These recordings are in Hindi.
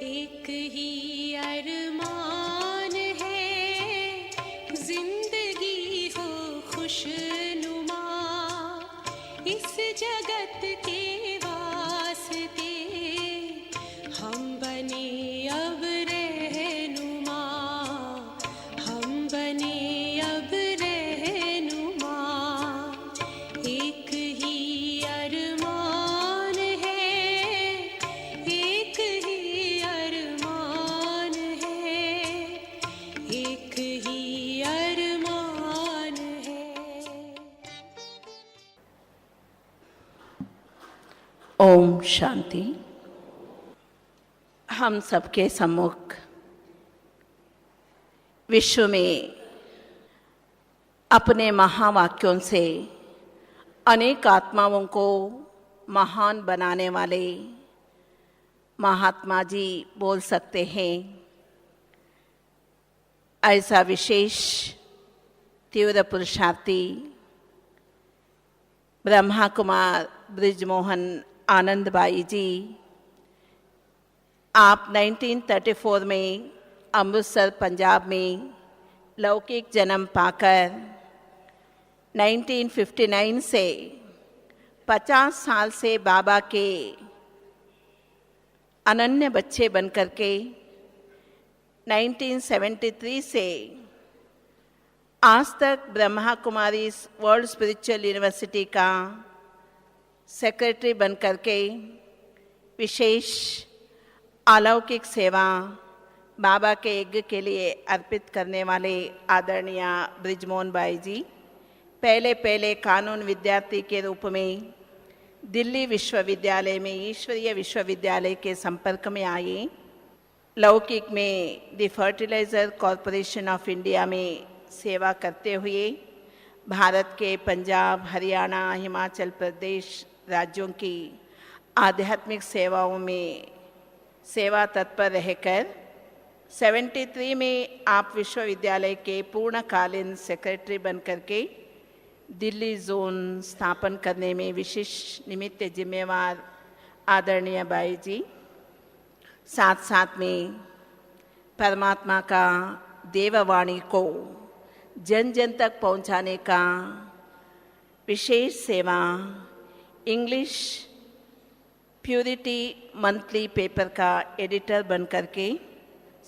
एक ही अरमान है, जिंदगी हो खुशनुमा, इस जगत के वास्ते हम बने अब रहनुमा, हम बने अब रहनुमा। एक ही अरमान है, एक ही अरमान है, एक ही अरमान है। ओम शांति। हम सबके सम्मुख विश्व में अपने महावाक्यों से अनेक आत्माओं को महान बनाने वाले महात्मा जी बोल सकते हैं। ऐसा विशेष तीव्र पुरुषार्थी ब्रह्मा कुमार ब्रिजमोहन आनंदबाई जी, आप 1934 में अमृतसर पंजाब में लौकिक जन्म पाकर 1959 से 50 साल से बाबा के अनन्य बच्चे बनकर के 1973 से आज तक Brahma Kumari world spiritual university का सेक्रेटरी बनकर के विशेष अलौकिक सेवा बाबा के यज्ञ के लिए अर्पित करने वाले आदरणीय ब्रिजमोहन भाई जी पहले कानून विद्यार्थी के रूप में दिल्ली विश्वविद्यालय में ईश्वरीय विश्वविद्यालय के संपर्क में आए। लौकिक में the Fertilizer Corporation of India में सेवा करते हुए भारत के पंजाब, हरियाणा, हिमाचल प्रदेश राज्यों की आध्यात्मिक सेवाओं में सेवा तत्पर रहकर 73 में आप विश्वविद्यालय के पूर्णकालीन सेक्रेटरी बनकर के दिल्ली जोन स्थापन करने में विशेष निमित्त जिम्मेवार आदरणीय भाई जी, साथ साथ में परमात्मा का देववाणी को जन जन तक पहुंचाने का विशेष सेवा इंग्लिश प्यूरिटी मंथली पेपर का एडिटर बनकर के,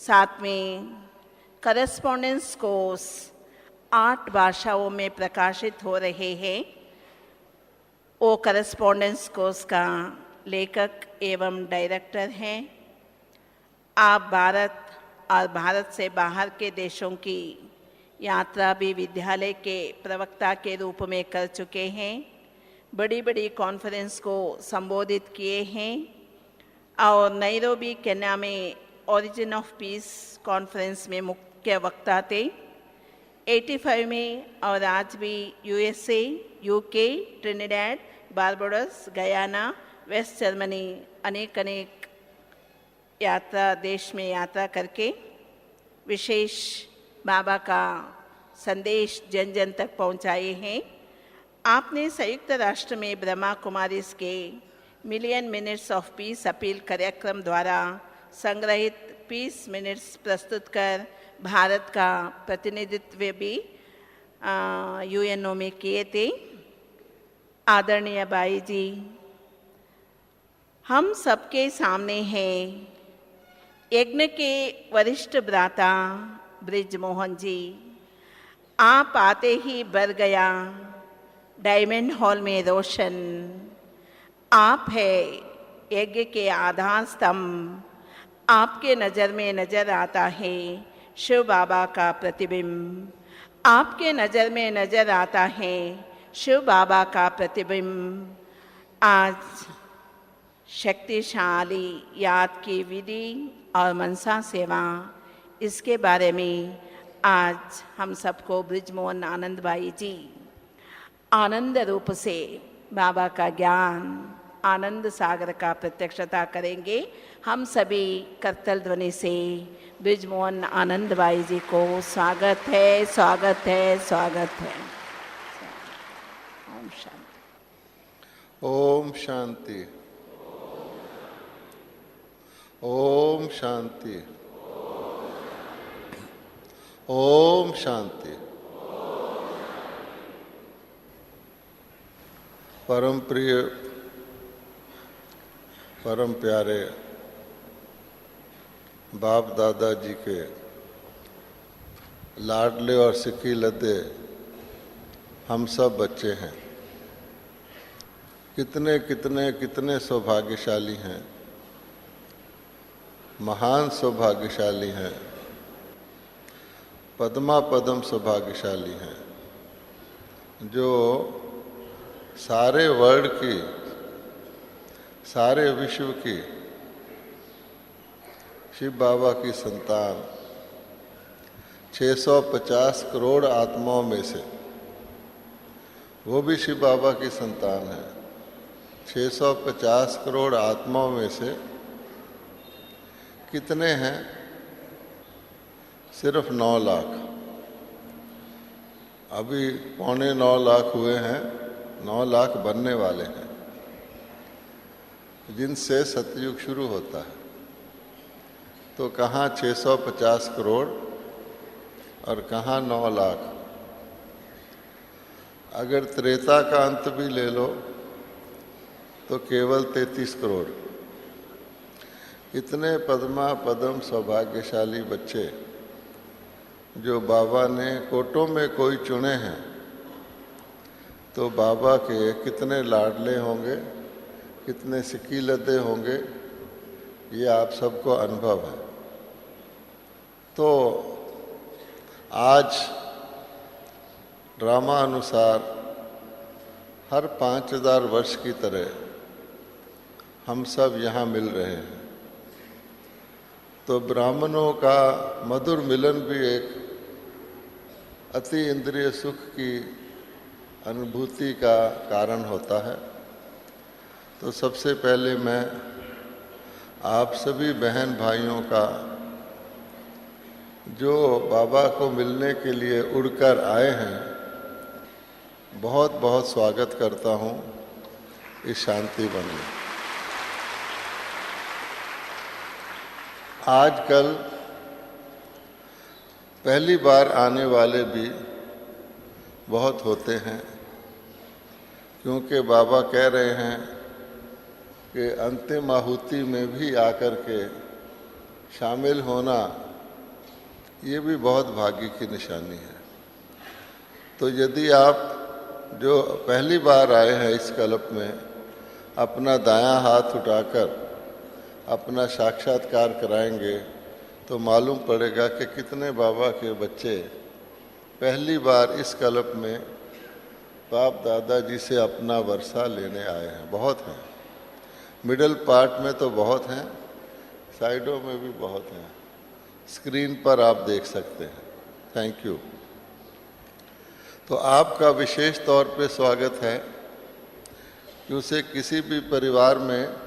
साथ में करस्पॉन्डेंस कोर्स 8 भाषाओं में प्रकाशित हो रहे हैं। वो करस्पॉन्डेंस कोर्स का लेखक एवं डायरेक्टर हैं। आप भारत और भारत से बाहर के देशों की यात्रा भी विद्यालय के प्रवक्ता के रूप में कर चुके हैं। बड़ी बड़ी कॉन्फ्रेंस को संबोधित किए हैं और नैरोबी केन्या में ओरिजिन ऑफ पीस कॉन्फ्रेंस में मुख्य वक्ता थे। 85 में और आज भी USA, UK, Trinidad, Barbados, Guyana, West Germany अनेक यात्रा देश में यात्रा करके विशेष बाबा का संदेश जन जन तक पहुंचाए हैं। आपने संयुक्त राष्ट्र में ब्रह्मा कुमारीज के million minutes of peace appeal कार्यक्रम द्वारा संग्रहित पीस मिनट्स प्रस्तुत कर भारत का प्रतिनिधित्व भी यूएनओ में किए थे। आदरणीय भाई जी, हम सबके सामने हैं यज्ञ के वरिष्ठ भ्राता ब्रिजमोहन जी। आप आते ही बर गया डायमंड हॉल में रोशन। आप है यज्ञ के आधार स्तंभ। आपके नज़र में नज़र आता है शिव बाबा का प्रतिबिंब। आपके नज़र में नज़र आता है शिव बाबा का प्रतिबिंब। आज शक्तिशाली याद की विधि और मनसा सेवा, इसके बारे में आज हम सबको ब्रिजमोहन आनंद भाई जी आनंद रूप से बाबा का ज्ञान, आनंद सागर का प्रत्यक्षता करेंगे। हम सभी करतल ध्वनि से ब्रिजमोहन आनंद भाई जी को स्वागत है, स्वागत है, स्वागत है। ओम शांति। ओम शांति। ओम शांति। ओम शांति। परम प्रिय, परम प्यारे बाप दादा जी के लाडले और सिक्की लद्दे हम सब बच्चे हैं। कितने कितने कितने सौभाग्यशाली हैं, महान सौभाग्यशाली हैं, पद्मा पदम सौभाग्यशाली हैं, जो सारे वर्ल्ड की, सारे विश्व की शिव बाबा की संतान 650 करोड़ आत्माओं में से वो भी शिव बाबा की संतान है। 650 करोड़ आत्माओं में से कितने हैं? सिर्फ 9 लाख। अभी 8.25 लाख हुए हैं, 9 लाख बनने वाले हैं, जिनसे सतयुग शुरू होता है। तो कहाँ 650 करोड़ और कहाँ 9 लाख। अगर त्रेता का अंत भी ले लो तो केवल 33 करोड़। इतने पद्मा पदम सौभाग्यशाली बच्चे जो बाबा ने कोटों में कोई चुने हैं, तो बाबा के कितने लाडले होंगे, कितने सिक्की लद्दे होंगे, ये आप सबको अनुभव है। तो आज ड्रामा अनुसार हर 5000 वर्ष की तरह हम सब यहाँ मिल रहे हैं। तो ब्राह्मणों का मधुर मिलन भी एक अति इंद्रिय सुख की अनुभूति का कारण होता है। तो सबसे पहले मैं आप सभी बहन भाइयों का, जो बाबा को मिलने के लिए उड़कर आए हैं, बहुत बहुत स्वागत करता हूँ इस शांति वन में। आजकल पहली बार आने वाले भी बहुत होते हैं, क्योंकि बाबा कह रहे हैं कि अंतिम आहुति में भी आकर के शामिल होना ये भी बहुत भाग्य की निशानी है। तो यदि आप जो पहली बार आए हैं इस कल्प में, अपना दायां हाथ उठाकर अपना साक्षात्कार कराएंगे तो मालूम पड़ेगा कि कितने बाबा के बच्चे पहली बार इस कल्प में बाप दादा जी से अपना वर्षा लेने आए हैं। बहुत हैं, मिडल पार्ट में तो बहुत हैं, साइडों में भी बहुत हैं। स्क्रीन पर आप देख सकते हैं। Thank you. तो आपका विशेष तौर पे स्वागत है, क्योंकि किसी भी परिवार में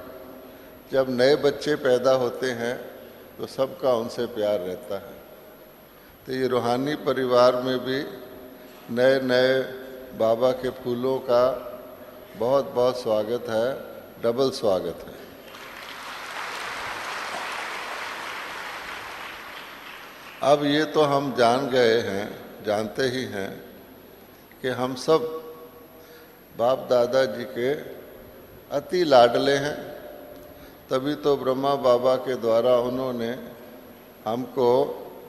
जब नए बच्चे पैदा होते हैं तो सबका उनसे प्यार रहता है। तो ये रूहानी परिवार में भी नए नए बाबा के फूलों का बहुत बहुत स्वागत है, डबल स्वागत है। अब ये तो हम जान गए हैं, जानते ही हैं कि हम सब बाप दादा जी के अति लाडले हैं। तभी तो ब्रह्मा बाबा के द्वारा उन्होंने हमको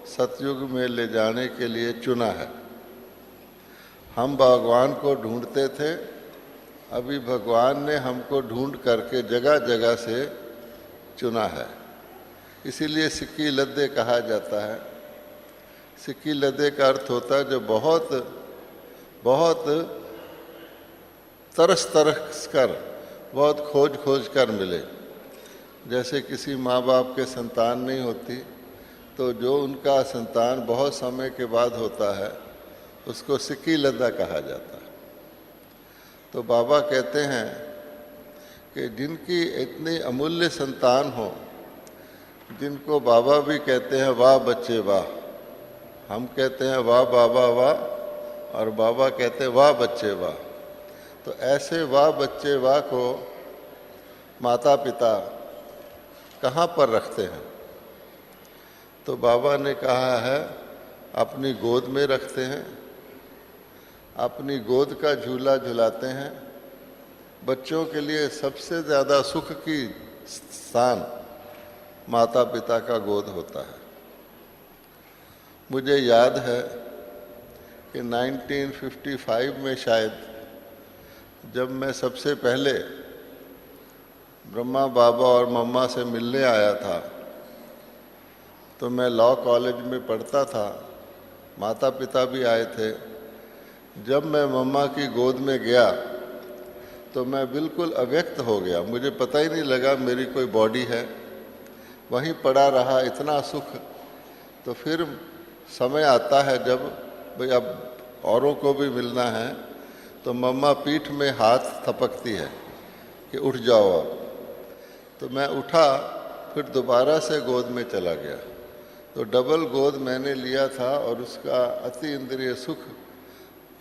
सतयुग में ले जाने के लिए चुना है। हम भगवान को ढूंढते थे, अभी भगवान ने हमको ढूंढ करके जगह जगह से चुना है। इसीलिए सिक्की लद्दे कहा जाता है। सिक्की लद्दे का अर्थ होता है जो बहुत बहुत तरस तरस कर, बहुत खोज खोज कर मिले। जैसे किसी माँ बाप के संतान नहीं होती, तो जो उनका संतान बहुत समय के बाद होता है उसको सिक्की लद्दा कहा जाता है। तो बाबा कहते हैं कि जिनकी इतनी अमूल्य संतान हो, जिनको बाबा भी कहते हैं वाह बच्चे वाह, हम कहते हैं वाह बाबा वाह, और बाबा कहते हैं वाह बच्चे वाह। तो ऐसे वाह बच्चे वाह को माता पिता कहाँ पर रखते हैं? तो बाबा ने कहा है अपनी गोद में रखते हैं, अपनी गोद का झूला झुलाते हैं। बच्चों के लिए सबसे ज़्यादा सुख की स्थान माता पिता का गोद होता है। मुझे याद है कि 1955 में शायद जब मैं सबसे पहले ब्रह्मा बाबा और मम्मा से मिलने आया था, तो मैं लॉ कॉलेज में पढ़ता था, माता पिता भी आए थे। जब मैं मम्मा की गोद में गया तो मैं बिल्कुल अव्यक्त हो गया, मुझे पता ही नहीं लगा मेरी कोई बॉडी है, वहीं पड़ा रहा, इतना सुख। तो फिर समय आता है जब भाई अब औरों को भी मिलना है, तो मम्मा पीठ में हाथ थपकती है कि उठ जाओ अब। तो मैं उठा, फिर दोबारा से गोद में चला गया। तो डबल गोद मैंने लिया था और उसका अति इंद्रिय सुख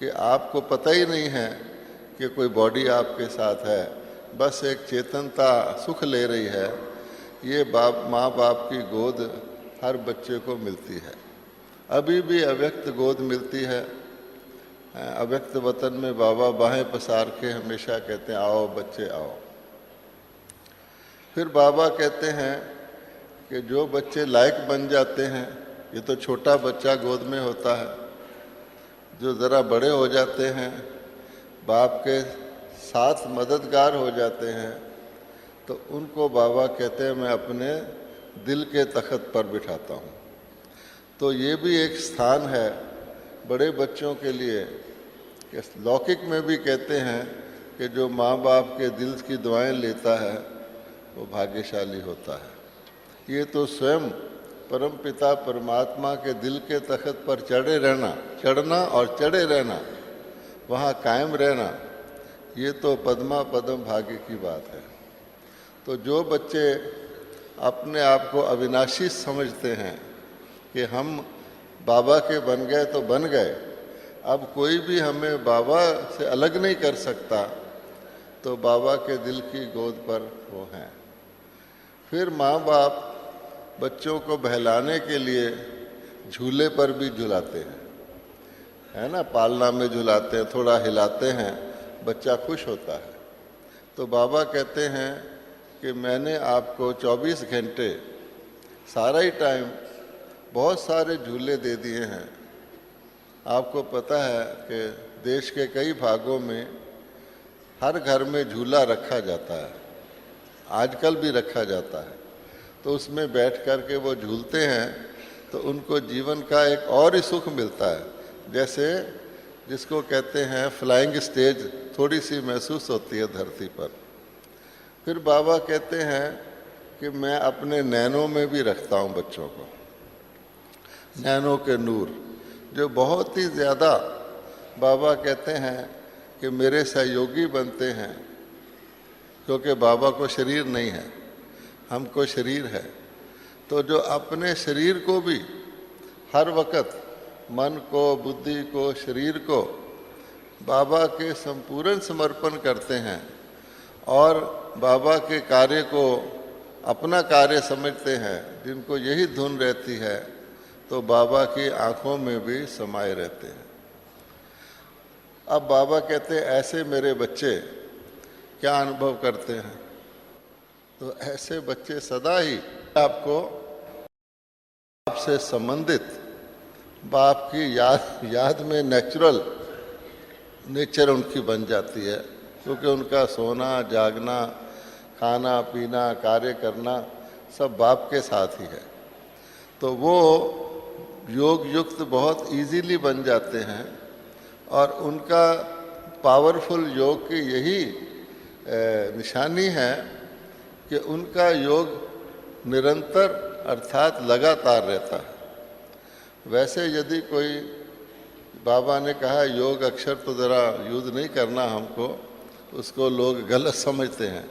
कि आपको पता ही नहीं है कि कोई बॉडी आपके साथ है, बस एक चेतनता सुख ले रही है। ये माँ बाप की गोद हर बच्चे को मिलती है। अभी भी अव्यक्त गोद मिलती है। अव्यक्त वतन में बाबा बाहें पसार के हमेशा कहते हैं आओ बच्चे आओ। फिर बाबा कहते हैं कि जो बच्चे लायक बन जाते हैं, ये तो छोटा बच्चा गोद में होता है, जो ज़रा बड़े हो जाते हैं, बाप के साथ मददगार हो जाते हैं, तो उनको बाबा कहते हैं मैं अपने दिल के तख्त पर बिठाता हूँ। तो ये भी एक स्थान है बड़े बच्चों के लिए। लौकिक में भी कहते हैं कि जो माँ बाप के दिल की दुआएं लेता है वो भाग्यशाली होता है। ये तो स्वयं परमपिता परमात्मा के दिल के तख्त पर चढ़ना और चढ़े रहना, वहाँ कायम रहना, ये तो पद्मा पदम भाग्य की बात है। तो जो बच्चे अपने आप को अविनाशी समझते हैं कि हम बाबा के बन गए तो बन गए, अब कोई भी हमें बाबा से अलग नहीं कर सकता, तो बाबा के दिल की गोद पर वो हैं। फिर माँ बाप बच्चों को बहलाने के लिए झूले पर भी झुलाते हैं, है ना, पालना में झुलाते हैं, थोड़ा हिलाते हैं, बच्चा खुश होता है। तो बाबा कहते हैं कि मैंने आपको 24 घंटे सारा ही टाइम बहुत सारे झूले दे दिए हैं। आपको पता है कि देश के कई भागों में हर घर में झूला रखा जाता है, आजकल भी रखा जाता है। तो उसमें बैठ कर के वो झूलते हैं तो उनको जीवन का एक और ही सुख मिलता है, जैसे जिसको कहते हैं फ्लाइंग स्टेज थोड़ी सी महसूस होती है धरती पर। फिर बाबा कहते हैं कि मैं अपने नैनों में भी रखता हूँ बच्चों को, नैनों के नूर, जो बहुत ही ज़्यादा बाबा कहते हैं कि मेरे सहयोगी बनते हैं, क्योंकि बाबा को शरीर नहीं है, हमको शरीर है। तो जो अपने शरीर को भी हर वक्त, मन को, बुद्धि को, शरीर को बाबा के संपूर्ण समर्पण करते हैं और बाबा के कार्य को अपना कार्य समझते हैं, जिनको यही धुन रहती है, तो बाबा की आंखों में भी समाये रहते हैं। अब बाबा कहते हैं ऐसे मेरे बच्चे क्या अनुभव करते हैं? तो ऐसे बच्चे सदा ही आपको बाप से संबंधित, बाप की याद में नेचर उनकी बन जाती है, क्योंकि उनका सोना जागना, खाना पीना, कार्य करना सब बाप के साथ ही है। तो वो योग युक्त बहुत इजीली बन जाते हैं और उनका पावरफुल योग की यही निशानी है कि उनका योग निरंतर अर्थात लगातार रहता है। वैसे यदि कोई, बाबा ने कहा योग अक्षर तो ज़रा यूज़ नहीं करना हमको, उसको लोग गलत समझते हैं,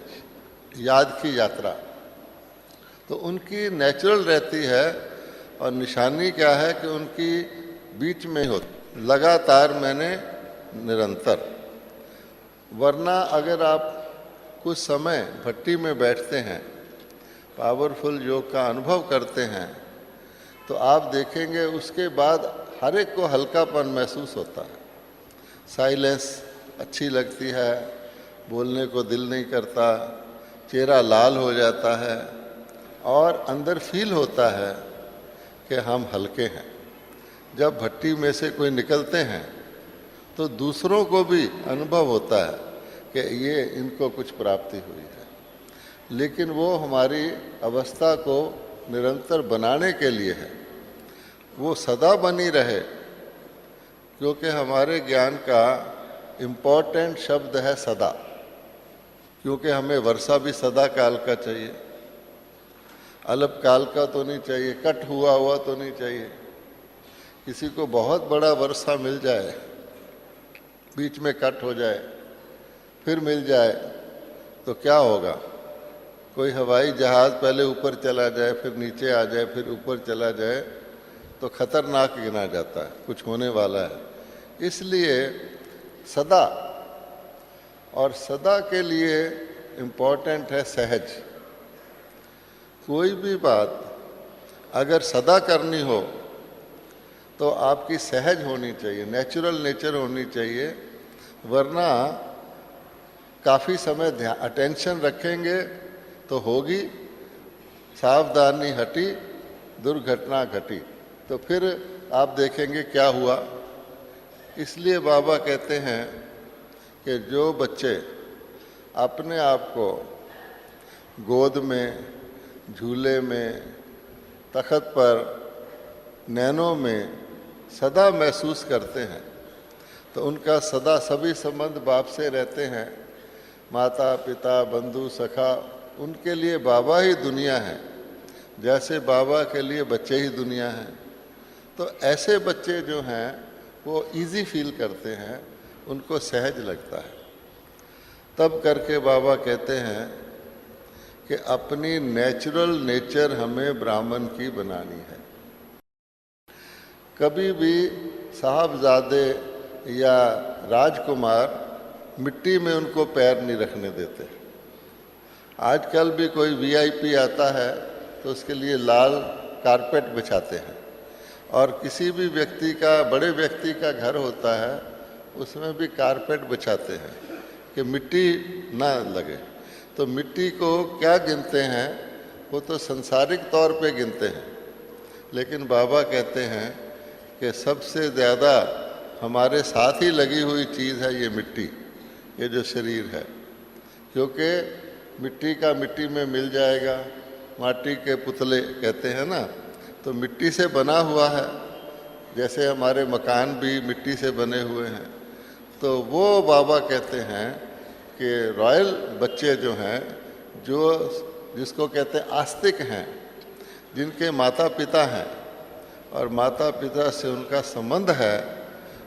याद की यात्रा, तो उनकी नेचुरल रहती है। और निशानी क्या है कि उनकी बीच में हो लगातार, मैंने निरंतर। वरना अगर आप कुछ समय भट्टी में बैठते हैं पावरफुल योग का अनुभव करते हैं तो आप देखेंगे उसके बाद हर एक को हल्कापन महसूस होता है, साइलेंस अच्छी लगती है, बोलने को दिल नहीं करता, चेहरा लाल हो जाता है और अंदर फील होता है कि हम हल्के हैं। जब भट्टी में से कोई निकलते हैं तो दूसरों को भी अनुभव होता है कि ये इनको कुछ प्राप्ति हुई है, लेकिन वो हमारी अवस्था को निरंतर बनाने के लिए है, वो सदा बनी रहे, क्योंकि हमारे ज्ञान का इम्पोर्टेंट शब्द है सदा, क्योंकि हमें वर्षा भी सदा काल का चाहिए, अल्प काल का तो नहीं चाहिए, कट हुआ तो नहीं चाहिए। किसी को बहुत बड़ा वर्षा मिल जाए, बीच में कट हो जाए, फिर मिल जाए तो क्या होगा? कोई हवाई जहाज़ पहले ऊपर चला जाए, फिर नीचे आ जाए, फिर ऊपर चला जाए तो खतरनाक गिना जाता है, कुछ होने वाला है। इसलिए सदा, और सदा के लिए इम्पोर्टेंट है सहज। कोई भी बात अगर सदा करनी हो तो आपकी सहज होनी चाहिए, नेचुरल नेचर होनी चाहिए, वरना काफ़ी समय अटेंशन रखेंगे तो होगी, सावधानी हटी दुर्घटना घटी, तो फिर आप देखेंगे क्या हुआ। इसलिए बाबा कहते हैं कि जो बच्चे अपने आप को गोद में, झूले में, तख्त पर, नैनों में सदा महसूस करते हैं तो उनका सदा सभी संबंध बाप से रहते हैं। माता पिता बंधु सखा उनके लिए बाबा ही दुनिया है, जैसे बाबा के लिए बच्चे ही दुनिया हैं। तो ऐसे बच्चे जो हैं वो इजी फील करते हैं, उनको सहज लगता है। तब करके बाबा कहते हैं कि अपनी नेचुरल नेचर हमें ब्राह्मण की बनानी है। कभी भी साहबजादे या राजकुमार मिट्टी में उनको पैर नहीं रखने देते। आजकल भी कोई वीआईपी आता है तो उसके लिए लाल कारपेट बिछाते हैं, और किसी भी व्यक्ति का, बड़े व्यक्ति का घर होता है उसमें भी कारपेट बिछाते हैं कि मिट्टी ना लगे। तो मिट्टी को क्या गिनते हैं? वो तो संसारिक तौर पे गिनते हैं, लेकिन बाबा कहते हैं कि सबसे ज़्यादा हमारे साथ ही लगी हुई चीज़ है ये मिट्टी, ये जो शरीर है, क्योंकि मिट्टी का मिट्टी में मिल जाएगा। माटी के पुतले कहते हैं ना, तो मिट्टी से बना हुआ है, जैसे हमारे मकान भी मिट्टी से बने हुए हैं। तो वो बाबा कहते हैं कि रॉयल बच्चे जो हैं, जो जिसको कहते हैं आस्तिक हैं, जिनके माता पिता हैं और माता पिता से उनका संबंध है,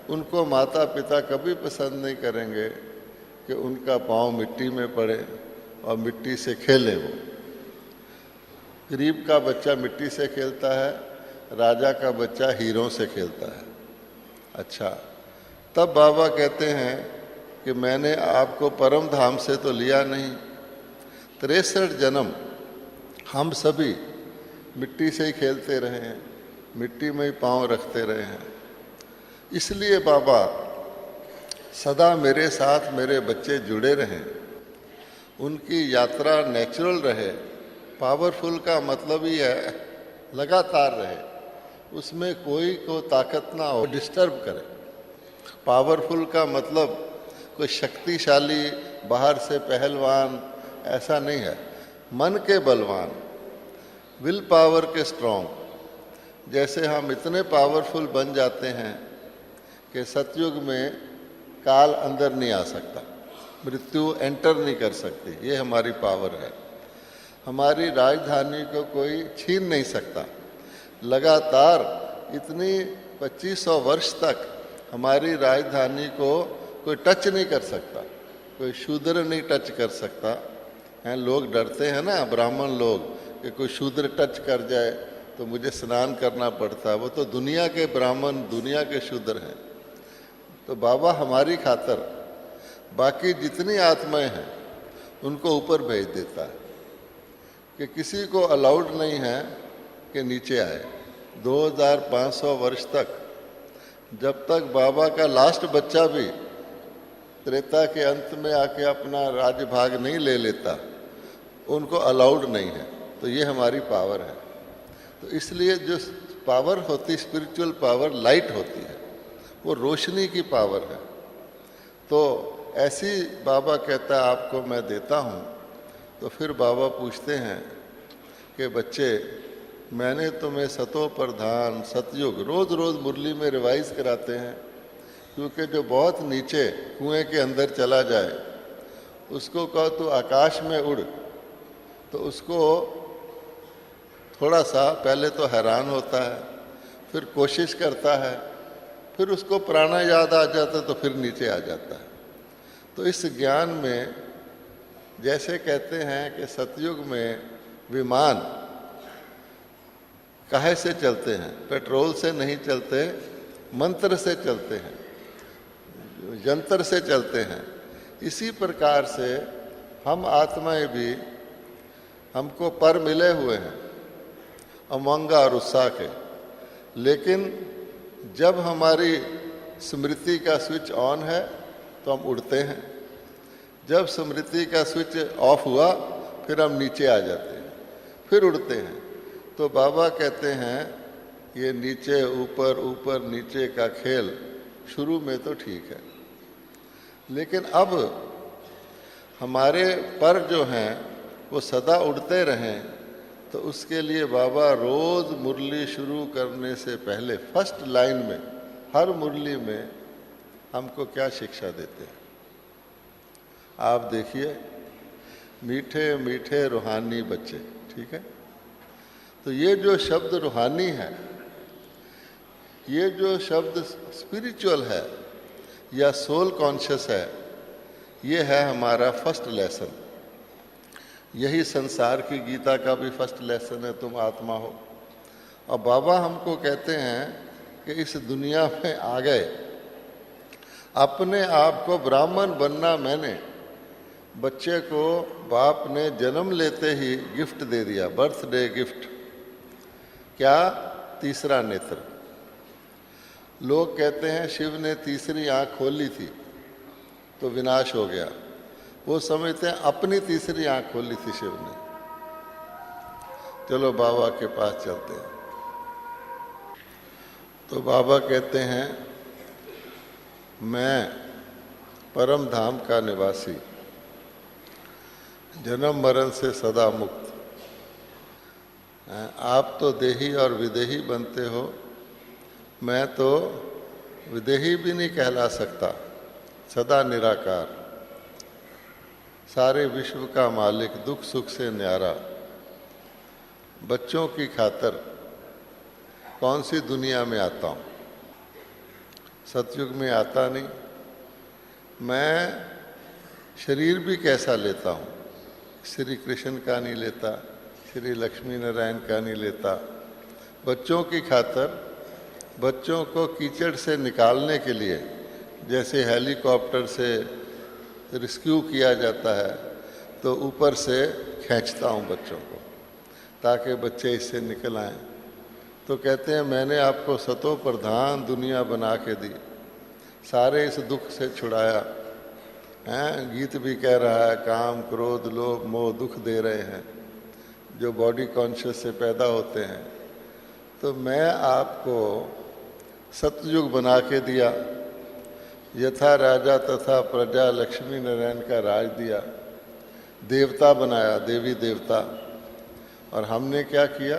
उनको माता पिता कभी पसंद नहीं करेंगे कि उनका पाँव मिट्टी में पड़े और मिट्टी से खेले। वो गरीब का बच्चा मिट्टी से खेलता है, राजा का बच्चा हीरों से खेलता है। अच्छा, तब बाबा कहते हैं कि मैंने आपको परम धाम से तो लिया नहीं, 63 जन्म हम सभी मिट्टी से ही खेलते रहे हैं, मिट्टी में ही पाँव रखते रहे हैं। इसलिए बाबा सदा मेरे साथ मेरे बच्चे जुड़े रहें, उनकी यात्रा नेचुरल रहे। पावरफुल का मतलब ही है लगातार रहे, उसमें कोई को ताकत ना हो डिस्टर्ब करे। पावरफुल का मतलब कोई शक्तिशाली, बाहर से पहलवान, ऐसा नहीं है। मन के बलवान, विल पावर के स्ट्रॉन्ग। जैसे हम इतने पावरफुल बन जाते हैं कि सतयुग में काल अंदर नहीं आ सकता, मृत्यु एंटर नहीं कर सकती, ये हमारी पावर है। हमारी राजधानी को कोई छीन नहीं सकता। लगातार इतनी 2500 वर्ष तक हमारी राजधानी को कोई टच नहीं कर सकता, कोई शूद्र नहीं टच कर सकता हैं। लोग डरते हैं ना, ब्राह्मण लोग, कि कोई शूद्र टच कर जाए तो मुझे स्नान करना पड़ता। वो तो दुनिया के ब्राह्मण, दुनिया के शूद्र हैं। तो बाबा हमारी खातर बाकी जितनी आत्माएं हैं उनको ऊपर भेज देता है, कि किसी को अलाउड नहीं है कि नीचे आए। 2500 वर्ष तक, जब तक बाबा का लास्ट बच्चा भी त्रेता के अंत में आके अपना राज्य भाग नहीं ले लेता, उनको अलाउड नहीं है। तो ये हमारी पावर है। तो इसलिए जो पावर होती, स्पिरिचुअल पावर लाइट होती है, वो रोशनी की पावर है। तो ऐसी बाबा कहता है आपको मैं देता हूँ। तो फिर बाबा पूछते हैं कि बच्चे, मैंने तुम्हें सतो प्रधान सतयुग रोज़ रोज़ मुरली में रिवाइज कराते हैं, क्योंकि जो बहुत नीचे कुएं के अंदर चला जाए उसको कहो तो आकाश में उड़, तो उसको थोड़ा सा पहले तो हैरान होता है, फिर कोशिश करता है, फिर उसको प्राणा याद आ जाता है, तो फिर नीचे आ जाता है। तो इस ज्ञान में जैसे कहते हैं कि सतयुग में विमान काहे से चलते हैं, पेट्रोल से नहीं चलते, मंत्र से चलते हैं, यंत्र से चलते हैं। इसी प्रकार से हम आत्माएं भी हमको पर मिले हुए हैं उमंग और उत्साह के, लेकिन जब हमारी स्मृति का स्विच ऑन है तो हम उड़ते हैं, जब स्मृति का स्विच ऑफ हुआ फिर हम नीचे आ जाते हैं, फिर उड़ते हैं। तो बाबा कहते हैं ये नीचे ऊपर ऊपर नीचे का खेल शुरू में तो ठीक है, लेकिन अब हमारे पर जो हैं वो सदा उड़ते रहें, तो उसके लिए बाबा रोज़ मुरली शुरू करने से पहले फर्स्ट लाइन में हर मुरली में हमको क्या शिक्षा देते हैं। आप देखिए, मीठे मीठे रूहानी बच्चे, ठीक है। तो ये जो शब्द रूहानी है, ये जो शब्द स्पिरिचुअल है या सोल कॉन्शियस है, ये है हमारा फर्स्ट लेसन। यही संसार की गीता का भी फर्स्ट लेसन है, तुम आत्मा हो। और बाबा हमको कहते हैं कि इस दुनिया में आ गए, अपने आप को ब्राह्मण बनना। मैंने बच्चे को बाप ने जन्म लेते ही गिफ्ट दे दिया, बर्थडे गिफ्ट। क्या? तीसरा नेत्र। लोग कहते हैं शिव ने तीसरी आंख खोली थी तो विनाश हो गया, वो समझते हैं अपनी तीसरी आंख खोली थी शिव ने। चलो बाबा के पास चलते हैं। तो बाबा कहते हैं मैं परम धाम का निवासी, जन्म मरण से सदा मुक्त। आप तो देही और विदेही बनते हो, मैं तो विदेही भी नहीं कहला सकता, सदा निराकार, सारे विश्व का मालिक, दुख सुख से न्यारा। बच्चों की खातर कौन सी दुनिया में आता हूँ, सतयुग में आता नहीं। मैं शरीर भी कैसा लेता हूँ, श्री कृष्ण का नहीं लेता, श्री लक्ष्मी नारायण का नहीं लेता। बच्चों की खातर, बच्चों को कीचड़ से निकालने के लिए, जैसे हेलीकॉप्टर से रेस्क्यू किया जाता है, तो ऊपर से खींचता हूँ बच्चों को ताकि बच्चे इससे निकल आएँ। तो कहते हैं मैंने आपको सतो प्रधान दुनिया बना के दी, सारे इस दुख से छुड़ाया हैं। गीत भी कह रहा है काम क्रोध लोभ मोह दुख दे रहे हैं जो बॉडी कॉन्शियस से पैदा होते हैं। तो मैं आपको सतयुग बना के दिया, यथा राजा तथा प्रजा, लक्ष्मी नारायण का राज दिया, देवता बनाया, देवी देवता। और हमने क्या किया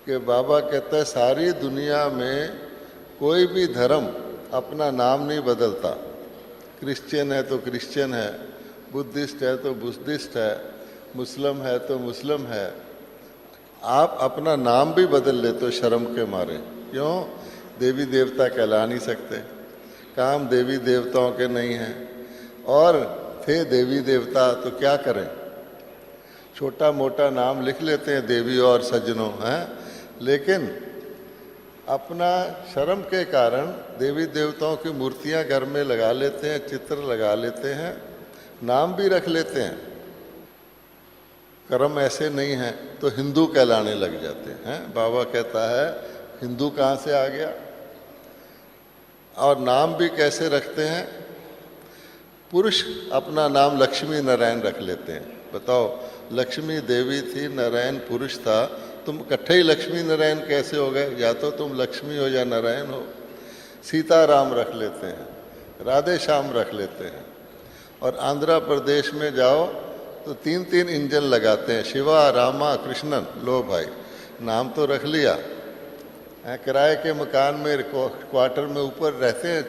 कि बाबा कहता है सारी दुनिया में कोई भी धर्म अपना नाम नहीं बदलता। क्रिश्चियन है तो क्रिश्चियन है, बुद्धिस्ट है तो बुद्धिस्ट है, मुस्लिम है तो मुस्लिम है। आप अपना नाम भी बदल लेते हो शर्म के मारे। क्यों? देवी देवता कहला नहीं सकते, काम देवी देवताओं के नहीं हैं। और थे देवी देवता तो क्या करें, छोटा मोटा नाम लिख लेते हैं देवी और सज्जनों हैं, लेकिन अपना शर्म के कारण देवी देवताओं की मूर्तियां घर में लगा लेते हैं, चित्र लगा लेते हैं, नाम भी रख लेते हैं। कर्म ऐसे नहीं हैं तो हिंदू कहलाने लग जाते हैं। बाबा कहता है हिंदू कहाँ से आ गया। और नाम भी कैसे रखते हैं। पुरुष अपना नाम लक्ष्मी नारायण रख लेते हैं। बताओ, लक्ष्मी देवी थी, नारायण पुरुष था, तुम इकट्ठे ही लक्ष्मी नारायण कैसे हो गए। या तो तुम लक्ष्मी हो या नारायण हो। सीताराम रख लेते हैं, राधे श्याम रख लेते हैं। और आंध्र प्रदेश में जाओ तो 3-3 इंजन लगाते हैं, शिवा रामा कृष्णन। लो भाई, नाम तो रख लिया। किराए के मकान में क्वार्टर में ऊपर रहते हैं,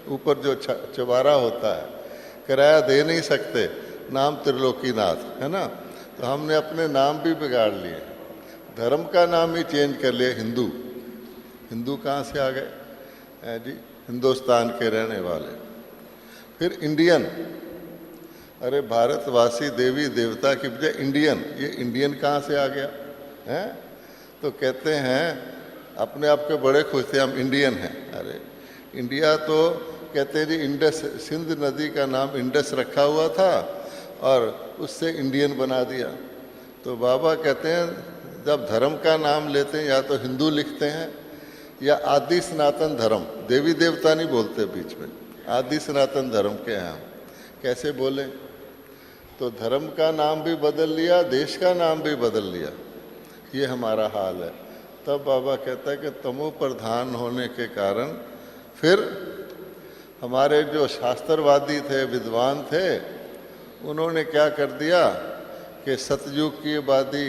ऊपर जो चौबारा होता है, किराया दे नहीं सकते, नाम त्रिलोकीनाथ है ना। तो हमने अपने नाम भी बिगाड़ लिए, धर्म का नाम ही चेंज कर लिया हिंदू। हिंदू कहाँ से आ गए जी, हिंदुस्तान के रहने वाले। फिर इंडियन, अरे भारतवासी देवी देवता की बजाय इंडियन, ये इंडियन कहाँ से आ गया है। तो कहते हैं अपने आप के बड़े खुश थे, हम इंडियन हैं। अरे इंडिया तो कहते हैं जी इंडस, सिंध नदी का नाम इंडस रखा हुआ था और उससे इंडियन बना दिया। तो बाबा कहते हैं जब धर्म का नाम लेते हैं या तो हिंदू लिखते हैं या आदि सनातन धर्म, देवी देवता नहीं बोलते बीच में, आदि सनातन धर्म के हैं हम। कैसे बोले। तो धर्म का नाम भी बदल लिया, देश का नाम भी बदल लिया, ये हमारा हाल है। तब बाबा कहता है कि तमो प्रधान होने के कारण फिर हमारे जो शास्त्रवादी थे, विद्वान थे, उन्होंने क्या कर दिया कि सतयुग की आबादी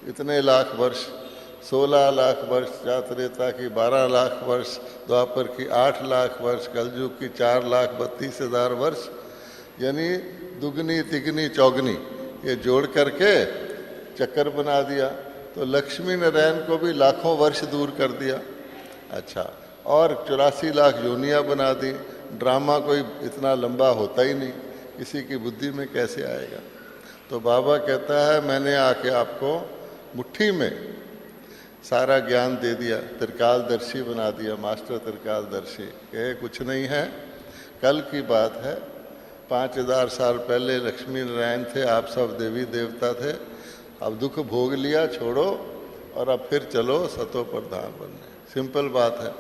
इतने लाख वर्ष, 16 लाख वर्ष, त्रेता की 12 लाख वर्ष, द्वापर की 8 लाख वर्ष, कलयुग की 4,32,000 वर्ष, यानी दुगनी तिगनी चौगनी ये जोड़ करके चक्कर बना दिया। तो लक्ष्मी नारायण को भी लाखों वर्ष दूर कर दिया। अच्छा, और 84 लाख योनियाँ बना दी। ड्रामा कोई इतना लंबा होता ही नहीं, किसी की बुद्धि में कैसे आएगा। तो बाबा कहता है मैंने आके आपको मुट्ठी में सारा ज्ञान दे दिया, त्रिकालदर्शी बना दिया, मास्टर त्रिकालदर्शी। कहे कुछ नहीं है, कल की बात है, 5000 साल पहले लक्ष्मी नारायण थे, आप सब देवी देवता थे। अब दुख भोग लिया, छोड़ो, और अब फिर चलो सतो प्रधान बनने। सिंपल बात है।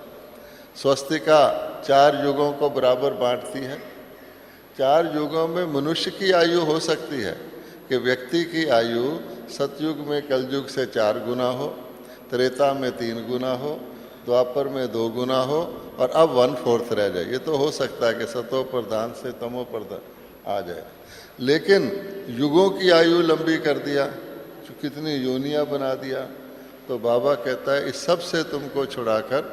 स्वस्तिका 4 युगों को बराबर बांटती है। 4 युगों में मनुष्य की आयु हो सकती है कि व्यक्ति की आयु सतयुग में कलयुग से 4 गुना हो, त्रेता में 3 गुना हो, द्वापर में 2 गुना हो, और अब 1/4 रह जाए। ये तो हो सकता है कि सतो प्रधान से तमो प्रधान आ जाए। लेकिन युगों की आयु लंबी कर दिया, कितनी योनियाँ बना दिया। तो बाबा कहता है इस सब से तुमको छुड़ाकर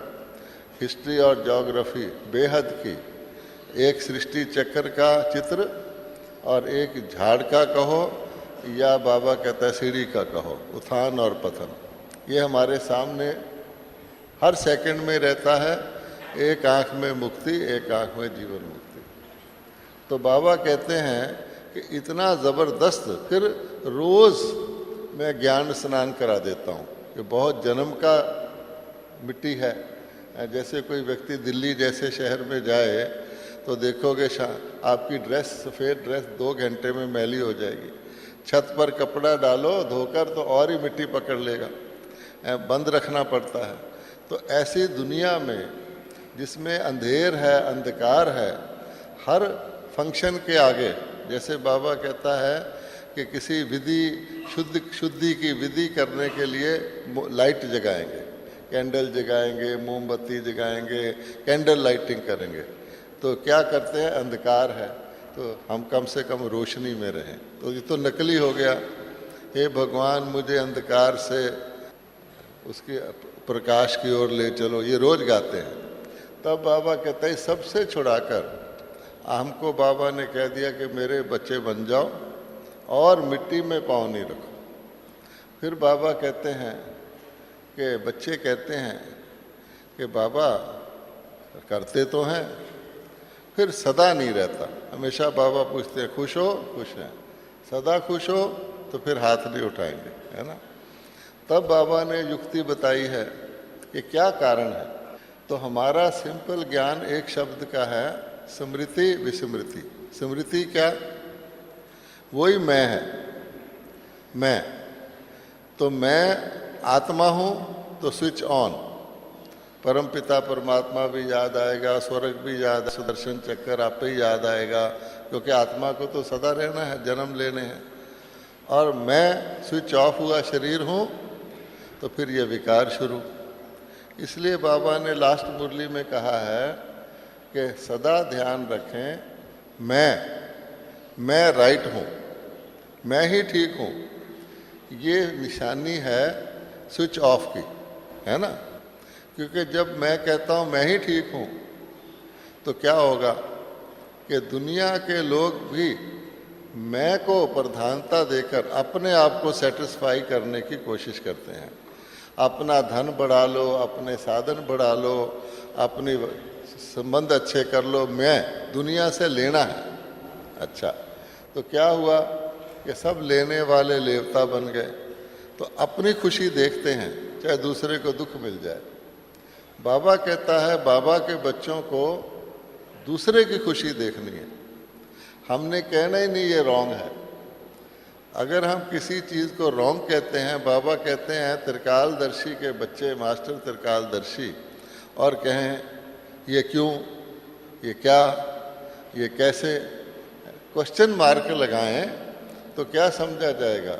हिस्ट्री और ज्योग्राफी बेहद की, एक सृष्टि चक्र का चित्र और एक झाड़ का कहो, या बाबा कहता है सीढ़ी का कहो, उत्थान और पतन, ये हमारे सामने हर सेकंड में रहता है। एक आँख में मुक्ति, एक आँख में जीवन मुक्ति। तो बाबा कहते हैं कि इतना ज़बरदस्त, फिर रोज़ मैं ज्ञान स्नान करा देता हूँ कि बहुत जन्म का मिट्टी है। जैसे कोई व्यक्ति दिल्ली जैसे शहर में जाए तो देखोगे आपकी ड्रेस, सफ़ेद ड्रेस 2 घंटे में मैली हो जाएगी। छत पर कपड़ा डालो धोकर तो और ही मिट्टी पकड़ लेगा, बंद रखना पड़ता है। तो ऐसी दुनिया में जिसमें अंधेर है, अंधकार है, हर फंक्शन के आगे, जैसे बाबा कहता है कि किसी विधि शुद्धि की विधि करने के लिए लाइट जगाएंगे, कैंडल जगाएंगे, मोमबत्ती जगाएंगे, कैंडल लाइटिंग करेंगे। तो क्या करते हैं, अंधकार है तो हम कम से कम रोशनी में रहें। तो ये तो नकली हो गया। हे भगवान मुझे अंधकार से उसके प्रकाश की ओर ले चलो, ये रोज गाते हैं। तब बाबा कहते हैं सबसे छुड़ाकर हमको बाबा ने कह दिया कि मेरे बच्चे बन जाओ और मिट्टी में पाँव नहीं रखो। फिर बाबा कहते हैं कि बच्चे कहते हैं कि बाबा करते तो हैं, फिर सदा नहीं रहता। हमेशा बाबा पूछते हैं खुश हो, खुश हैं, सदा खुश हो तो फिर हाथ नहीं उठाएंगे, है ना। तब बाबा ने युक्ति बताई है कि क्या कारण है। तो हमारा सिंपल ज्ञान एक शब्द का है, स्मृति विस्मृति। स्मृति क्या, वही मैं है। मैं, तो मैं आत्मा हूँ तो स्विच ऑन, परम पिता परमात्मा भी याद आएगा, स्वर्ग भी याद, सुदर्शन चक्कर आप पे ही याद आएगा, क्योंकि आत्मा को तो सदा रहना है, जन्म लेने हैं। और मैं स्विच ऑफ हुआ शरीर हूँ तो फिर ये विकार शुरू। इसलिए बाबा ने लास्ट मुरली में कहा है कि सदा ध्यान रखें, मैं राइट हूँ, मैं ही ठीक हूँ। ये निशानी है स्विच ऑफ की, है ना। क्योंकि जब मैं कहता हूँ मैं ही ठीक हूँ तो क्या होगा कि दुनिया के लोग भी मैं को प्रधानता देकर अपने आप को सेटिस्फाई करने की कोशिश करते हैं। अपना धन बढ़ा लो, अपने साधन बढ़ा लो, अपने संबंध अच्छे कर लो, मैं दुनिया से लेना है। अच्छा, तो क्या हुआ कि सब लेने वाले लेवता बन गए, तो अपनी खुशी देखते हैं, चाहे दूसरे को दुख मिल जाए। बाबा कहता है बाबा के बच्चों को दूसरे की खुशी देखनी है। हमने कहना ही नहीं ये रॉन्ग है। अगर हम किसी चीज़ को रॉन्ग कहते हैं, बाबा कहते हैं त्रिकालदर्शी के बच्चे, मास्टर त्रिकालदर्शी, और कहें ये क्यों, ये क्या, ये कैसे, क्वेश्चन मार्क लगाएं, तो क्या समझा जाएगा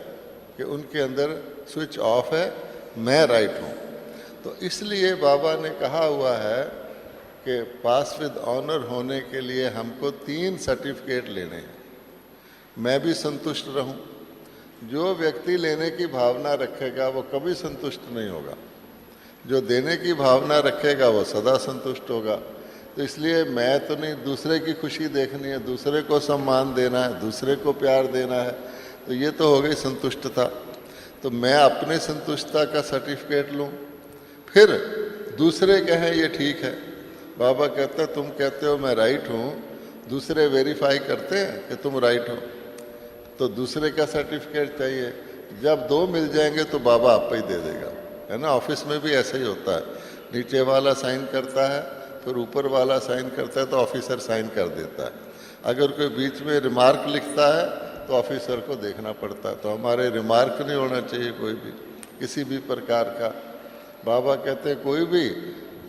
कि उनके अंदर स्विच ऑफ है, मैं राइट हूँ। तो इसलिए बाबा ने कहा हुआ है कि पास विद ऑनर होने के लिए हमको 3 सर्टिफिकेट लेने हैं। मैं भी संतुष्ट रहूं। जो व्यक्ति लेने की भावना रखेगा वो कभी संतुष्ट नहीं होगा, जो देने की भावना रखेगा वो सदा संतुष्ट होगा। तो इसलिए मैं तो नहीं, दूसरे की खुशी देखनी है, दूसरे को सम्मान देना है, दूसरे को प्यार देना है, तो ये तो हो गई संतुष्टता। तो मैं अपने संतुष्टता का सर्टिफिकेट लूँ, फिर दूसरे कहें ये ठीक है। बाबा कहते हैं तुम कहते हो मैं राइट हूँ, दूसरे वेरीफाई करते हैं कि तुम राइट हो, तो दूसरे का सर्टिफिकेट चाहिए। जब 2 मिल जाएंगे तो बाबा आप पे ही दे देगा, है ना। ऑफिस में भी ऐसा ही होता है, नीचे वाला साइन करता है, फिर ऊपर वाला साइन करता है, तो ऑफिसर साइन कर देता है। अगर कोई बीच में रिमार्क लिखता है तो ऑफिसर को देखना पड़ता है। तो हमारे रिमार्क नहीं होना चाहिए कोई भी, किसी भी प्रकार का। बाबा कहते हैं कोई भी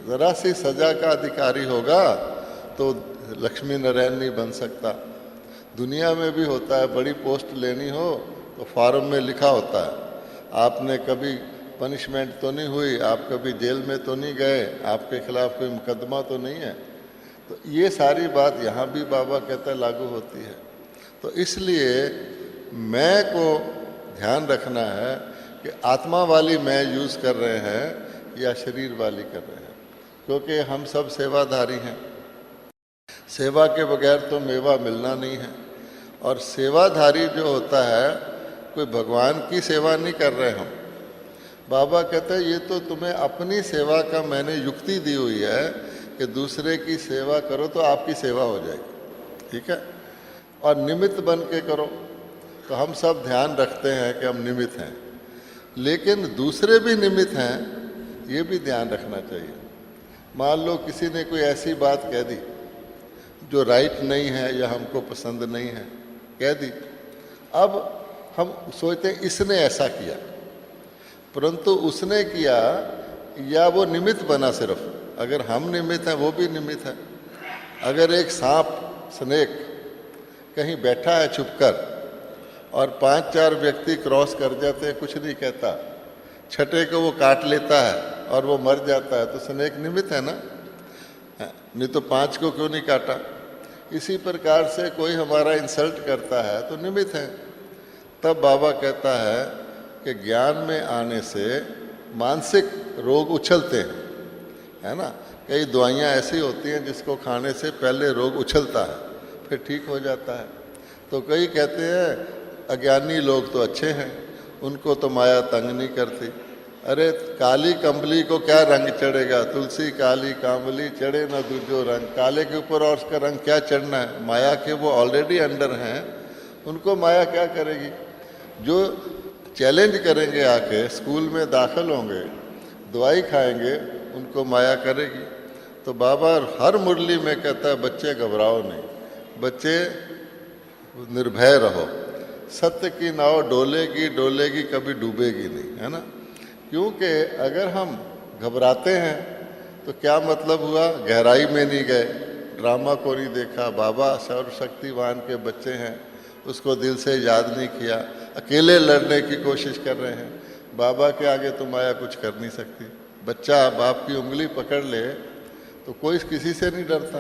ज़रा सी सजा का अधिकारी होगा तो लक्ष्मी नारायण नहीं बन सकता। दुनिया में भी होता है, बड़ी पोस्ट लेनी हो तो फॉर्म में लिखा होता है आपने कभी पनिशमेंट तो नहीं हुई, आप कभी जेल में तो नहीं गए, आपके खिलाफ कोई मुकदमा तो नहीं है। तो ये सारी बात यहाँ भी बाबा कहता है लागू होती है। तो इसलिए मैं को ध्यान रखना है कि आत्मा वाली मैं यूज़ कर रहे हैं या शरीर वाली कर रहे हैं, क्योंकि हम सब सेवाधारी हैं। सेवा के बगैर तो मेवा मिलना नहीं है। और सेवाधारी जो होता है, कोई भगवान की सेवा नहीं कर रहे हम। बाबा कहते हैं ये तो तुम्हें अपनी सेवा का मैंने युक्ति दी हुई है कि दूसरे की सेवा करो तो आपकी सेवा हो जाएगी, ठीक है। और निमित्त बन के करो। तो हम सब ध्यान रखते हैं कि हम निमित्त हैं, लेकिन दूसरे भी निमित्त हैं, ये भी ध्यान रखना चाहिए। मान लो किसी ने कोई ऐसी बात कह दी जो राइट नहीं है या हमको पसंद नहीं है, कह दी। अब हम सोचते हैं इसने ऐसा किया, परंतु उसने किया या वो निमित्त बना सिर्फ। अगर हम निमित्त हैं वो भी निमित्त है। अगर एक सांप, स्नेक कहीं बैठा है छुपकर और 5-4 व्यक्ति क्रॉस कर जाते हैं, कुछ नहीं कहता, छठे को वो काट लेता है और वो मर जाता है, तो स्नेक निमित्त है ना, नहीं तो 5 को क्यों नहीं काटा। इसी प्रकार से कोई हमारा इंसल्ट करता है तो निमित्त है। तब बाबा कहता है कि ज्ञान में आने से मानसिक रोग उछलते हैं, है ना। कई दवाइयाँ ऐसी होती हैं जिसको खाने से पहले रोग उछलता है, फिर ठीक हो जाता है। तो कई कहते हैं अज्ञानी लोग तो अच्छे हैं, उनको तो माया तंग नहीं करती। अरे काली कंबली को क्या रंग चढ़ेगा, तुलसी काली कांबली चढ़े न दूजो रंग। काले के ऊपर और उसका रंग क्या चढ़ना है, माया के वो ऑलरेडी अंडर हैं, उनको माया क्या करेगी। जो चैलेंज करेंगे, आके स्कूल में दाखिल होंगे, दवाई खाएंगे, उनको माया करेगी। तो बाबा हर मुरली में कहता है बच्चे घबराओ नहीं, बच्चे निर्भय रहो, सत्य की नाव डोलेगी डोलेगी, कभी डूबेगी नहीं, है ना। क्योंकि अगर हम घबराते हैं तो क्या मतलब हुआ, गहराई में नहीं गए, ड्रामा को नहीं देखा, बाबा सर्वशक्तिवान के बच्चे हैं उसको दिल से याद नहीं किया, अकेले लड़ने की कोशिश कर रहे हैं। बाबा के आगे तो माया कुछ कर नहीं सकती। बच्चा बाप की उंगली पकड़ ले तो कोई किसी से नहीं डरता,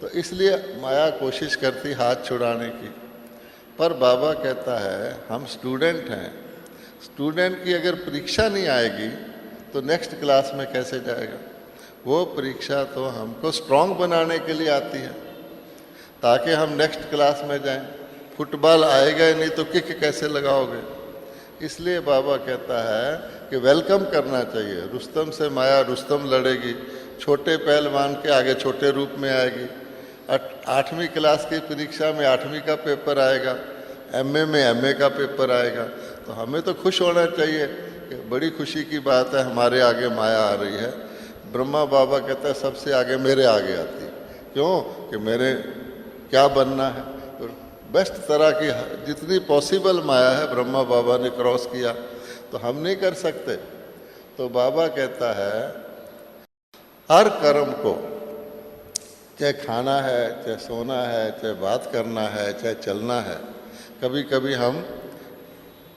तो इसलिए माया कोशिश करती हाथ छुड़ाने की। पर बाबा कहता है हम स्टूडेंट हैं, स्टूडेंट की अगर परीक्षा नहीं आएगी तो नेक्स्ट क्लास में कैसे जाएगा। वो परीक्षा तो हमको स्ट्रांग बनाने के लिए आती है ताकि हम नेक्स्ट क्लास में जाएं। फुटबॉल आएगा ही नहीं तो किक कैसे लगाओगे। इसलिए बाबा कहता है कि वेलकम करना चाहिए। रुस्तम से माया रुस्तम लड़ेगी, छोटे पहलवान के आगे छोटे रूप में आएगी। 8वीं क्लास की परीक्षा में 8वीं का पेपर आएगा, एमए में एमए का पेपर आएगा। तो हमें तो खुश होना चाहिए कि बड़ी खुशी की बात है हमारे आगे माया आ रही है। ब्रह्मा बाबा कहता है सबसे आगे मेरे आगे आती है। क्यों कि मेरे क्या बनना है। तो बेस्ट तरह की जितनी पॉसिबल माया है ब्रह्मा बाबा ने क्रॉस किया, तो हम नहीं कर सकते। तो बाबा कहता है हर कर्म को, चाहे खाना है, चाहे सोना है, चाहे बात करना है, चाहे चलना है। कभी कभी हम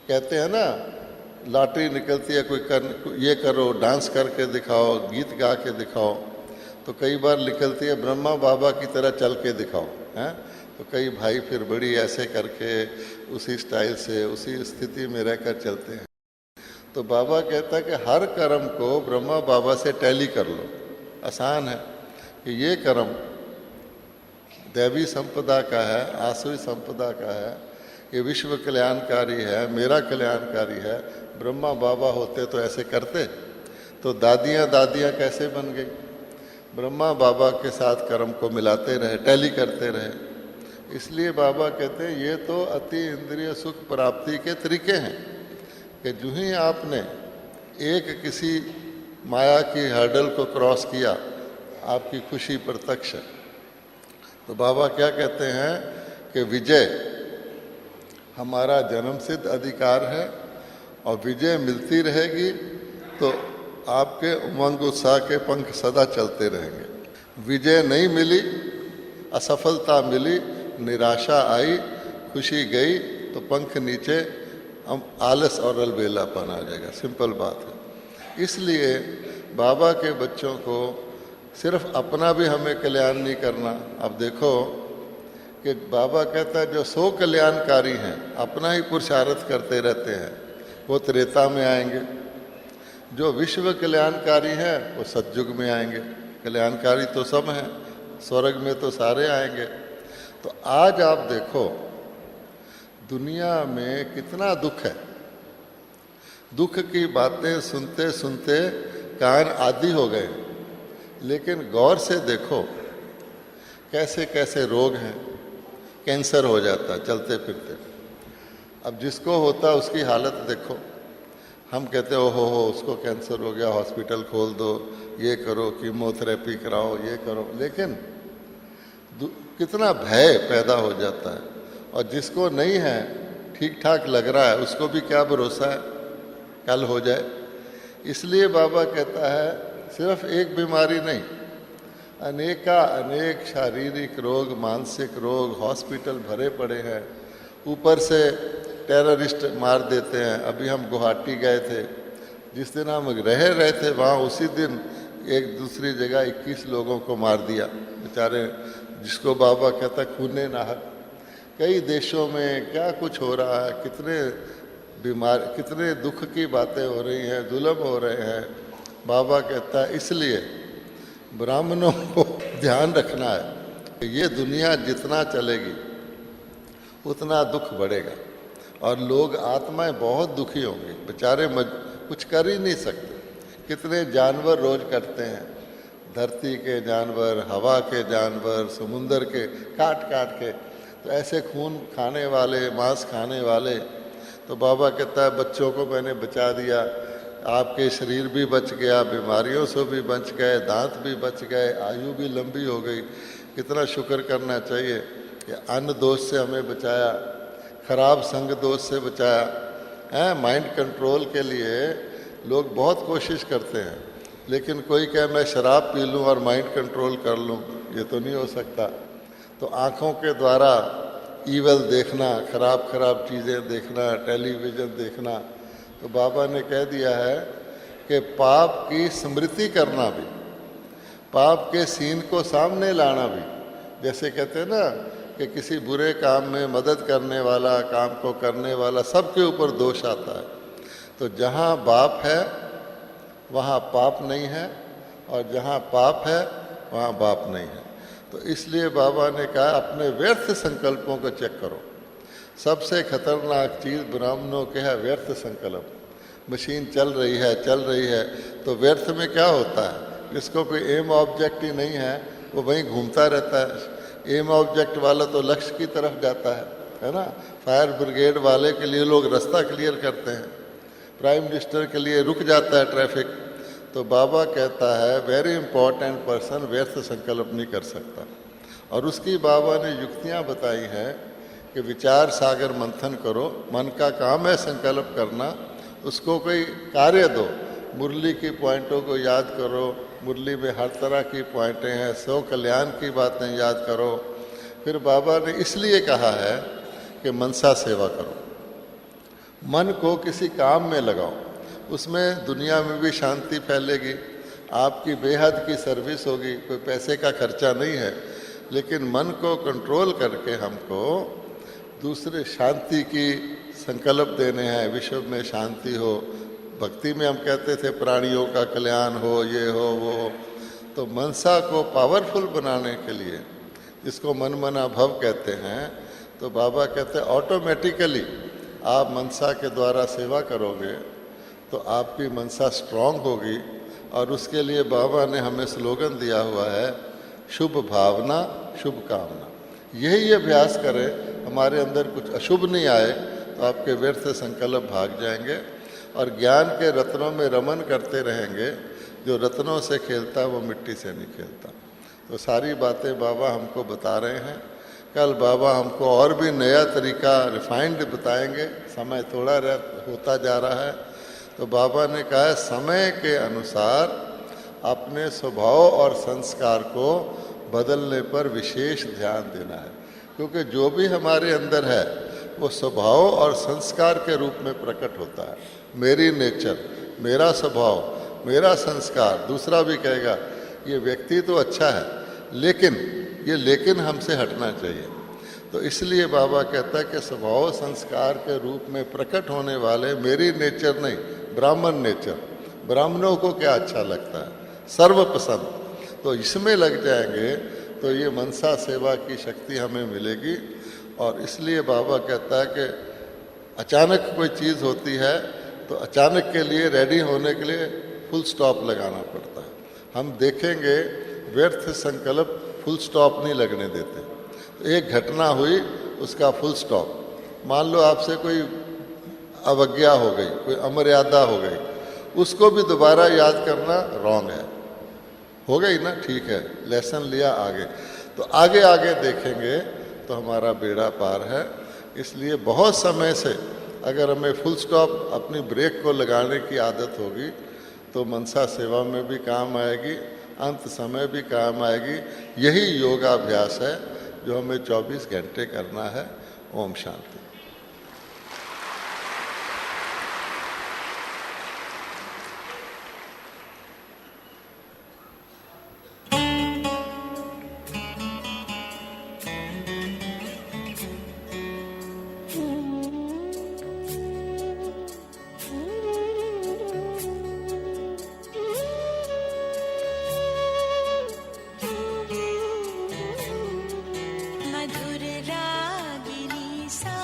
कहते हैं ना, लॉटरी निकलती है, ये करो, डांस करके दिखाओ, गीत गा के दिखाओ, तो कई बार निकलती है ब्रह्मा बाबा की तरह चल के दिखाओ, हैं। तो कई भाई फिर बड़ी ऐसे करके उसी स्टाइल से उसी स्थिति में रहकर चलते हैं। तो बाबा कहता है कि हर कर्म को ब्रह्मा बाबा से टैली कर लो। आसान है कि ये कर्म दैवी संपदा का है, आसुरी संपदा का है, ये विश्व कल्याणकारी है, मेरा कल्याणकारी है। ब्रह्मा बाबा होते तो ऐसे करते, तो दादियाँ कैसे बन गई। ब्रह्मा बाबा के साथ कर्म को मिलाते रहे, टैली करते रहे। इसलिए बाबा कहते हैं ये तो अति इंद्रिय सुख प्राप्ति के तरीके हैं कि जो ही आपने एक किसी माया की हर्डल को क्रॉस किया, आपकी खुशी प्रत्यक्ष है। तो बाबा क्या कहते हैं कि विजय हमारा जन्मसिद्ध अधिकार है और विजय मिलती रहेगी तो आपके उमंग उत्साह के पंख सदा चलते रहेंगे। विजय नहीं मिली, असफलता मिली, निराशा आई, खुशी गई, तो पंख नीचे, हम आलस और अलबेलापन आ जाएगा। सिंपल बात है। इसलिए बाबा के बच्चों को सिर्फ अपना भी हमें कल्याण नहीं करना। अब देखो कि बाबा कहता है जो 100 कल्याणकारी हैं अपना ही पुरुषार्थ करते रहते हैं वो त्रेता में आएंगे, जो विश्व कल्याणकारी हैं वो सतयुग में आएंगे। कल्याणकारी तो सब हैं, स्वर्ग में तो सारे आएंगे। तो आज आप देखो दुनिया में कितना दुख है। दुख की बातें सुनते सुनते कान आदी हो गए, लेकिन गौर से देखो कैसे कैसे रोग हैं। कैंसर हो जाता चलते फिरते। अब जिसको होता उसकी हालत देखो। हम कहते हो उसको कैंसर हो गया, हॉस्पिटल खोल दो, ये करो, कीमोथेरेपी कराओ, ये करो, लेकिन कितना भय पैदा हो जाता है। और जिसको नहीं है, ठीक ठाक लग रहा है, उसको भी क्या भरोसा है कल हो जाए। इसलिए बाबा कहता है सिर्फ एक बीमारी नहीं, अनेक शारीरिक रोग, मानसिक रोग, हॉस्पिटल भरे पड़े हैं। ऊपर से टेररिस्ट मार देते हैं। अभी हम गुवाहाटी गए थे, जिस दिन हम रह रहे थे वहाँ उसी दिन एक दूसरी जगह 21 लोगों को मार दिया बेचारे, जिसको बाबा कहता खूने नाहक। कई देशों में क्या कुछ हो रहा है, कितने दुख की बातें हो रही हैं, जुल्म हो रहे हैं। बाबा कहता है इसलिए ब्राह्मणों को ध्यान रखना है कि ये दुनिया जितना चलेगी उतना दुख बढ़ेगा और लोग आत्माएं बहुत दुखी होंगे, बेचारे कुछ कर ही नहीं सकते। कितने जानवर रोज करते हैं, धरती के जानवर, हवा के जानवर, समुंदर के, काट काट के। तो ऐसे खून खाने वाले, मांस खाने वाले, तो बाबा कहता है बच्चों को मैंने बचा दिया, आपके शरीर भी बच गया, बीमारियों से भी बच गए, दांत भी बच गए, आयु भी लंबी हो गई। कितना शुक्र करना चाहिए कि अन्न दोष से हमें बचाया। खराब संग दोष से बचाया है। माइंड कंट्रोल के लिए लोग बहुत कोशिश करते हैं, लेकिन कोई कहे मैं शराब पी लूँ और माइंड कंट्रोल कर लूँ, ये तो नहीं हो सकता। तो आँखों के द्वारा ईवल देखना, खराब खराब चीज़ें देखना, टेलीविज़न देखना, तो बाबा ने कह दिया है कि पाप की स्मृति करना भी, पाप के सीन को सामने लाना भी, जैसे कहते हैं ना कि किसी बुरे काम में मदद करने वाला, काम को करने वाला, सबके ऊपर दोष आता है। तो जहाँ बाप है वहाँ पाप नहीं है, और जहाँ पाप है वहाँ बाप नहीं है। तो इसलिए बाबा ने कहा अपने व्यर्थ संकल्पों को चेक करो। सबसे खतरनाक चीज़ ब्राह्मणों के है व्यर्थ संकल्प। मशीन चल रही है तो व्यर्थ में क्या होता है, जिसको कोई एम ऑब्जेक्ट ही नहीं है वो वहीं घूमता रहता है। एम ऑब्जेक्ट वाला तो लक्ष्य की तरफ जाता है ना। फायर ब्रिगेड वाले के लिए लोग रास्ता क्लियर करते हैं, प्राइम मिनिस्टर के लिए रुक जाता है ट्रैफिक। तो बाबा कहता है वेरी इंपॉर्टेंट पर्सन व्यर्थ संकल्प नहीं कर सकता। और उसकी बाबा ने युक्तियाँ बताई हैं कि विचार सागर मंथन करो, मन का काम है संकल्प करना, उसको कोई कार्य दो। मुरली की पॉइंटों को याद करो, मुरली में हर तरह की पॉइंटें हैं, 100 कल्याण की बातें याद करो। फिर बाबा ने इसलिए कहा है कि मनसा सेवा करो, मन को किसी काम में लगाओ, उसमें दुनिया में भी शांति फैलेगी, आपकी बेहद की सर्विस होगी, कोई पैसे का खर्चा नहीं है। लेकिन मन को कंट्रोल करके हमको दूसरे शांति की संकल्प देने हैं, विश्व में शांति हो। भक्ति में हम कहते थे प्राणियों का कल्याण हो, ये हो वो हो। तो मनसा को पावरफुल बनाने के लिए, जिसको मन मना भव कहते हैं, तो बाबा कहते हैं ऑटोमेटिकली आप मनसा के द्वारा सेवा करोगे तो आपकी मनसा स्ट्रांग होगी। और उसके लिए बाबा ने हमें स्लोगन दिया हुआ है शुभ भावना शुभ कामना। यही अभ्यास करें, हमारे अंदर कुछ अशुभ नहीं आए तो आपके व्यर्थ संकल्प भाग जाएंगे और ज्ञान के रत्नों में रमन करते रहेंगे। जो रत्नों से खेलता है वो मिट्टी से नहीं खेलता। तो सारी बातें बाबा हमको बता रहे हैं। कल बाबा हमको और भी नया तरीका रिफाइंड बताएंगे। समय थोड़ा होता जा रहा है, तो बाबा ने कहा है समय के अनुसार अपने स्वभाव और संस्कार को बदलने पर विशेष ध्यान देना है। क्योंकि जो भी हमारे अंदर है वो स्वभाव और संस्कार के रूप में प्रकट होता है। मेरी नेचर, मेरा स्वभाव, मेरा संस्कार। दूसरा भी कहेगा ये व्यक्ति तो अच्छा है, लेकिन हमसे हटना चाहिए। तो इसलिए बाबा कहता है कि स्वभाव संस्कार के रूप में प्रकट होने वाले मेरी नेचर नहीं, ब्राह्मण नेचर। ब्राह्मणों को क्या अच्छा लगता है, सर्वपसंद। तो इसमें लग जाएंगे तो ये मनसा सेवा की शक्ति हमें मिलेगी। और इसलिए बाबा कहता है कि अचानक कोई चीज़ होती है तो अचानक के लिए रेडी होने के लिए फुल स्टॉप लगाना पड़ता है। हम देखेंगे व्यर्थ संकल्प फुल स्टॉप नहीं लगने देते। तो एक घटना हुई, उसका फुल स्टॉप। मान लो आपसे कोई अवज्ञा हो गई, कोई अमर्यादा हो गई, उसको भी दोबारा याद करना रॉन्ग है। हो गई ना, ठीक है, लेसन लिया आगे। तो आगे आगे देखेंगे तो हमारा बेड़ा पार है। इसलिए बहुत समय से अगर हमें फुल स्टॉप अपनी ब्रेक को लगाने की आदत होगी तो मनसा सेवा में भी काम आएगी, अंत समय भी काम आएगी। यही योगाभ्यास है जो हमें 24 घंटे करना है। ओम शांति। मधुर रागिनी सा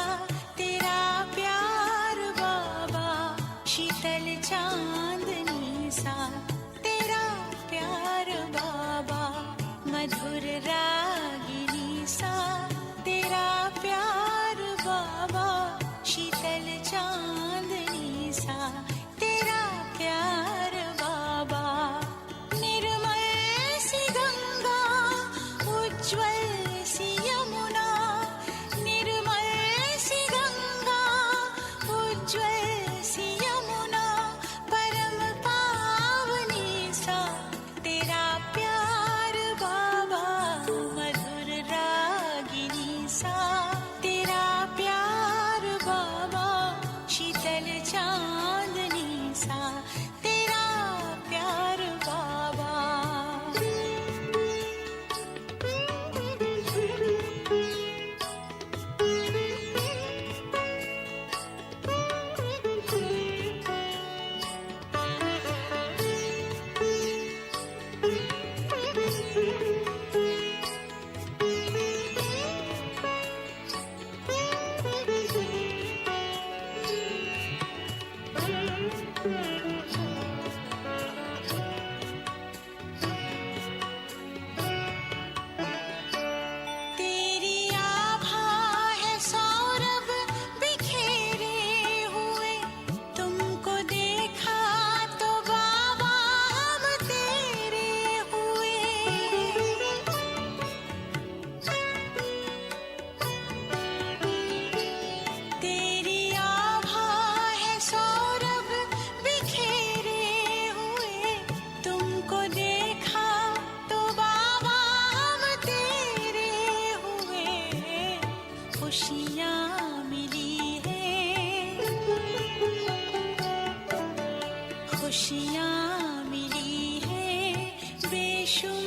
शोर